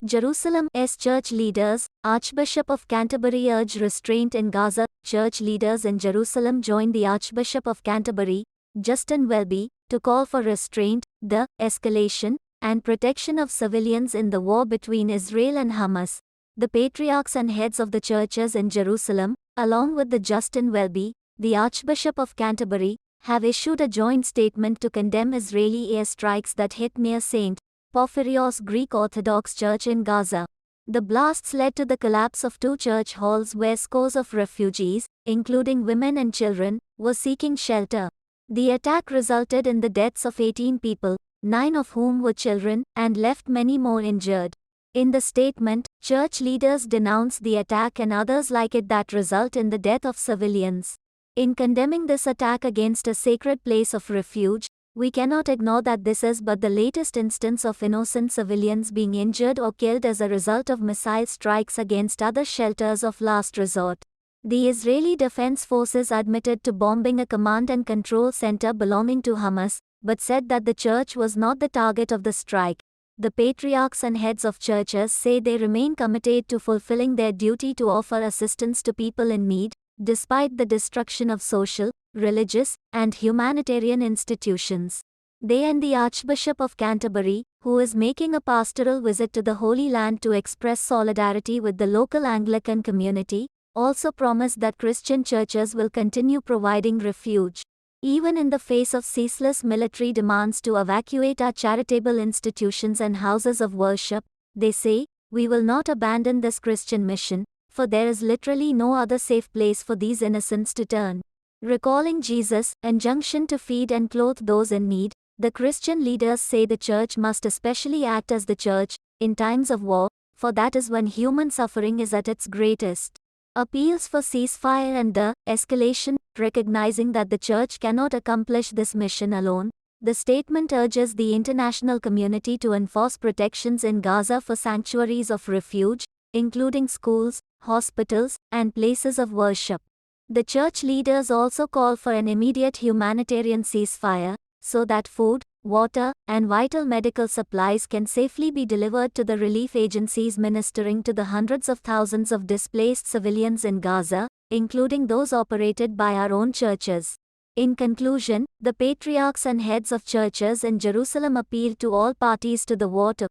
Jerusalem's church leaders, Archbishop of Canterbury urge restraint in Gaza. Church leaders in Jerusalem joined the Archbishop of Canterbury, Justin Welby, to call for restraint, the escalation, and protection of civilians in the war between Israel and Hamas. The patriarchs and heads of the churches in Jerusalem, along with the Justin Welby, the Archbishop of Canterbury, have issued a joint statement to condemn Israeli airstrikes that hit near St. Porphyrios Greek Orthodox Church in Gaza. The blasts led to the collapse of two church halls where scores of refugees, including women and children, were seeking shelter. The attack resulted in the deaths of 18 people, 9 of whom were children, and left many more injured. In the statement, church leaders denounced the attack and others like it that result in the death of civilians. In condemning this attack against a sacred place of refuge, we cannot ignore that this is but the latest instance of innocent civilians being injured or killed as a result of missile strikes against other shelters of last resort. The Israeli Defense Forces admitted to bombing a command and control center belonging to Hamas, but said that the church was not the target of the strike. The patriarchs and heads of churches say they remain committed to fulfilling their duty to offer assistance to people in need, despite the destruction of social, religious, and humanitarian institutions. They and the Archbishop of Canterbury, who is making a pastoral visit to the Holy Land to express solidarity with the local Anglican community, also promised that Christian churches will continue providing refuge. Even in the face of ceaseless military demands to evacuate our charitable institutions and houses of worship, they say, we will not abandon this Christian mission, for there is literally no other safe place for these innocents to turn. Recalling Jesus' injunction to feed and clothe those in need, the Christian leaders say the church must especially act as the church, in times of war, for that is when human suffering is at its greatest. Appeals for ceasefire and the escalation, recognizing that the church cannot accomplish this mission alone. The statement urges the international community to enforce protections in Gaza for sanctuaries of refuge, including schools, hospitals, and places of worship. The church leaders also call for an immediate humanitarian ceasefire, so that food, water, and vital medical supplies can safely be delivered to the relief agencies ministering to the hundreds of thousands of displaced civilians in Gaza, including those operated by our own churches. In conclusion, the patriarchs and heads of churches in Jerusalem appeal to all parties to the war to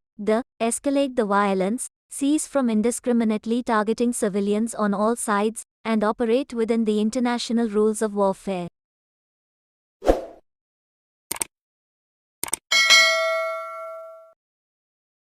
escalate the violence, cease from indiscriminately targeting civilians on all sides, and operate within the international rules of warfare.